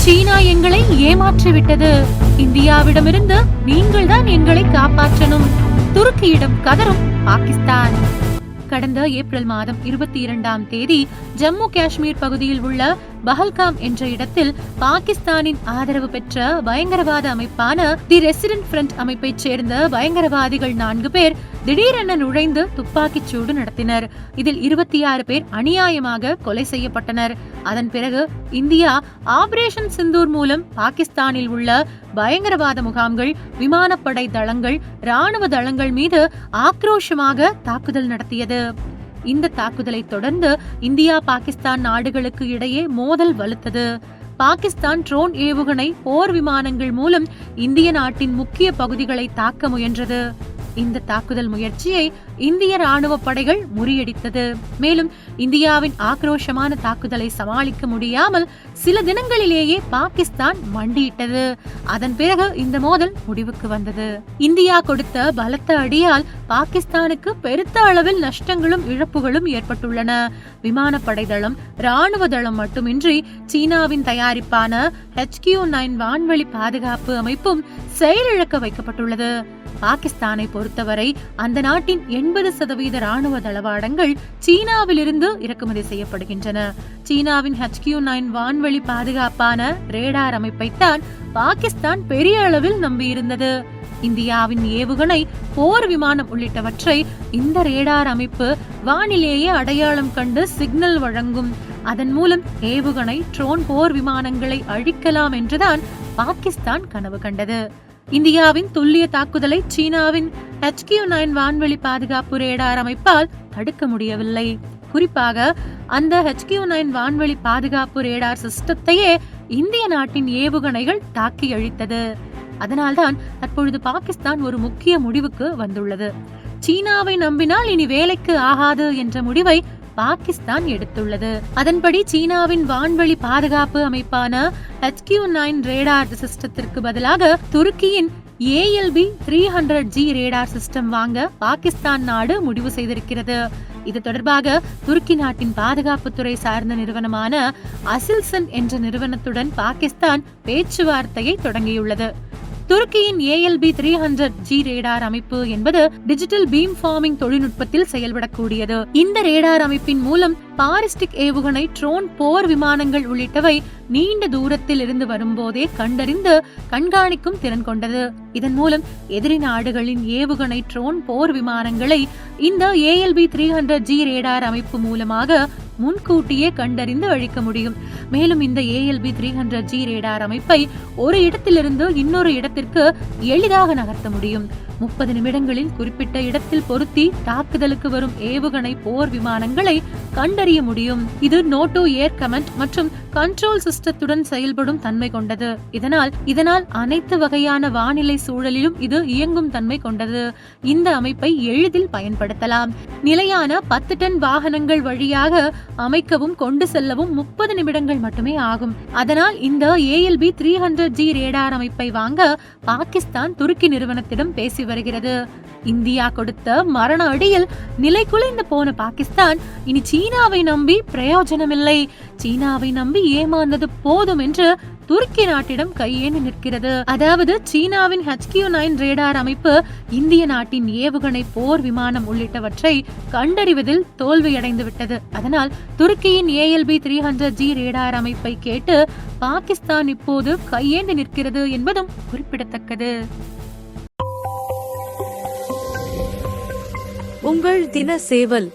சீனா எங்களை ஏமாற்றிவிட்டது. இந்தியாவிடமிருந்து நீங்கள் தான் எங்களை காப்பாற்றணும். துருக்கியிடம் கதரும் பாகிஸ்தான். கடந்த ஏப்ரல் மாதம் 22ஆம் தேதி ஜம்மு காஷ்மீர் பகுதியில் உள்ள பஹல்காம் என்ற இடத்தில் பாகிஸ்தானின் ஆதரவு பெற்ற பயங்கரவாத அமைப்பான தி ரெசிடென்ட் ஃப்ரண்ட் அமைப்பைச் சேர்ந்த பயங்கரவாதிகள் 4 பேர் திடீரென நுழைந்து துப்பாக்கிச் சூடு நடத்தினர். இதில் 26 பேர் அநியாயமாக கொலை செய்யப்பட்டனர். அதன் பிறகு இந்தியா ஆபரேஷன் சிந்தூர் மூலம் பாகிஸ்தானில் உள்ள பயங்கரவாத முகாம்கள், விமானப்படை தளங்கள், ராணுவ தளங்கள் மீது ஆக்ரோஷமாக தாக்குதல் நடத்தியது. இந்த தாக்குதலை தொடர்ந்து இந்தியா பாகிஸ்தான் நாடுகளுக்கு இடையே மோதல் வலுத்தது. பாகிஸ்தான் ட்ரோன் ஏவுகணை போர் விமானங்கள் மூலம் இந்திய நாட்டின் முக்கிய பகுதிகளை தாக்க முயன்றது. இந்த தாக்குதல் முயற்சியை இந்திய ராணுவ படைகள் முறியடித்தது. மேலும் இந்தியாவின் ஆக்ரோஷமான தாக்குதலை சமாளிக்க முடியாமல் சில தினங்களிலேயே பாகிஸ்தான் மண்டியிட்டது. அதன் பிறகு இந்த மோதல் முடிவுக்கு வந்தது. இந்தியா கொடுத்த பலத்த அடியால் பாகிஸ்தானுக்கு பெருத்த அளவில் நஷ்டங்களும் இழப்புகளும் ஏற்பட்டுள்ளன. விமானப்படை தளம், ராணுவ தளம் மட்டுமின்றி சீனாவின் தயாரிப்பான HQ-9 வான்வெளி பாதுகாப்பு அமைப்பும் செயலிழக்க வைக்கப்பட்டுள்ளது. பாகிஸ்தானை பொறுத்தவரை அந்த நாட்டின் 80% ராணுவ தளவாடங்கள் சீனாவிலிருந்து இறக்குமதி செய்யப்படுகின்றன. சீனாவின் HQ-9 வான்வெளி பாதுகாப்பான ரேடார் அமைப்பைத்தான் பாகிஸ்தான் பெரிய அளவில் நம்பியிருந்தது. இந்தியாவின் ஏவுகணை, போர் விமானம் உள்ளிட்டவற்றை இந்த ரேடார் அமைப்பு வானிலேயே அடையாளம் கண்டு சிக்னல் வழங்கும். அதன் மூலம் ஏவுகணை, ட்ரோன் போர் விமானங்களை அழிக்கலாம் என்றுதான் பாகிஸ்தான் கனவு கண்டது. இந்தியாவின் துல்லிய தாக்குதலை சீனாவின் HQ-9 வான்வெளி பாதுகாப்பு ரேடார் அமைப்பால் தடுக்க முடியவில்லை. குறிப்பாக அந்த HQ-9 வான்வெளி பாதுகாப்பு ரேடார் சிஸ்டத்தையே இந்திய நாட்டின் ஏவுகணைகள் தாக்கி அழித்தது. அதனால்தான் தற்பொழுது பாகிஸ்தான் ஒரு முக்கிய முடிவுக்கு வந்துள்ளது. சீனாவை நம்பினால் இனி வேலைக்கு ஆகாது என்ற முடிவை பாகிஸ்தான் எடுத்துள்ளது. அதன்படி சீனாவின் வான்வெளி பாதுகாப்பு அமைப்பான HQ-9 ரேடார் சிஸ்டத்திற்கு பதிலாக துருக்கியின் ALB-300G ரேடார் சிஸ்டம் வாங்க பாகிஸ்தான் நாடு முடிவு செய்திருக்கிறது. இது தொடர்பாக துருக்கி நாட்டின் பாதுகாப்புத்துறை சார்ந்த நிறுவனமான அசில்சன் என்ற நிறுவனத்துடன் பாகிஸ்தான் பேச்சுவார்த்தையை தொடங்கியுள்ளது. துருக்கியின் ALB-300G ரேடார் அமைப்பு என்பது டிஜிட்டல் பீம் ஃபார்மிங் தொழில்நுட்பத்தில் செயல்படக்கூடியது. இந்த ரேடார் அமைப்பின் மூலம் பாலிஸ்டிக் ஏவுகணை, ட்ரோன் போர் விமானங்கள் உள்ளிட்டவை நீண்ட தூரத்தில் இருந்து வரும்போதே கண்டறிந்து கண்காணிக்கும் திறன் கொண்டது. இதன் மூலம் எதிரி நாடுகளின் ஏவுகணை, ட்ரோன் போர் விமானங்களை இந்த ALB-300G ரேடார் அமைப்பு மூலமாக முன்கூட்டியே கண்டறிந்து அழிக்க முடியும். மேலும் இந்த ALB-300G ரேடார் அமைப்பை ஒரு இடத்திலிருந்து இன்னொரு இடத்திற்கு எளிதாக நகர்த்த முடியும். 30 நிமிடங்களில் குறிப்பிட்ட இடத்தில் பொருத்தி தாக்குதலுக்கு வரும் ஏவுகணை, போர் விமானங்களை கண்டறிய முடியும். இது நோட்டோ ஏர் கமாண்ட் மற்றும் கண்ட்ரோல் சிஸ்டத்துடன் செயல்படும் தன்மை கொண்டது. இதனால் அனைத்து வகையான வானிலை சூழலிலும் இது இயங்கும் தன்மை கொண்டது. இந்த அமைப்பை எளிதில் பயன்படுத்தலாம். நிலையான 10 டன் வாகனங்கள் வழியாக அமைக்கவும் கொண்டு செல்லவும் 30 நிமிடங்கள் மட்டுமே ஆகும். அதனால் இந்த ALB-300G ரேடார் அமைப்பை வாங்க பாகிஸ்தான் துருக்கி நிறுவனத்திடம் பேசி வருகிறது. இந்தியா கொடுத்த மரண அடியில் நிலை குலைந்து போன பாகிஸ்தான் இனி சீனாவை நம்பி பிரயோஜனமில்லை, சீனாவை நம்பி ஏமாந்தது போதும் என்று துருக்கி நாட்டிடம் கையேந்தி நிற்கிறது. அதாவது சீனாவின் HQ-9 ரேடார் அமைப்பு இந்திய நாட்டின் ஏவுகணை, போர் விமானம் உள்ளிட்டவற்றை கண்டறிவதில் தோல்வியடைந்து விட்டது. அதனால் துருக்கியின் ALB-300G ரேடார் அமைப்பை கேட்டு பாகிஸ்தான் இப்போது கையேந்தி நிற்கிறது என்பதும் குறிப்பிடத்தக்கது. உங்கள் தின சேவல்.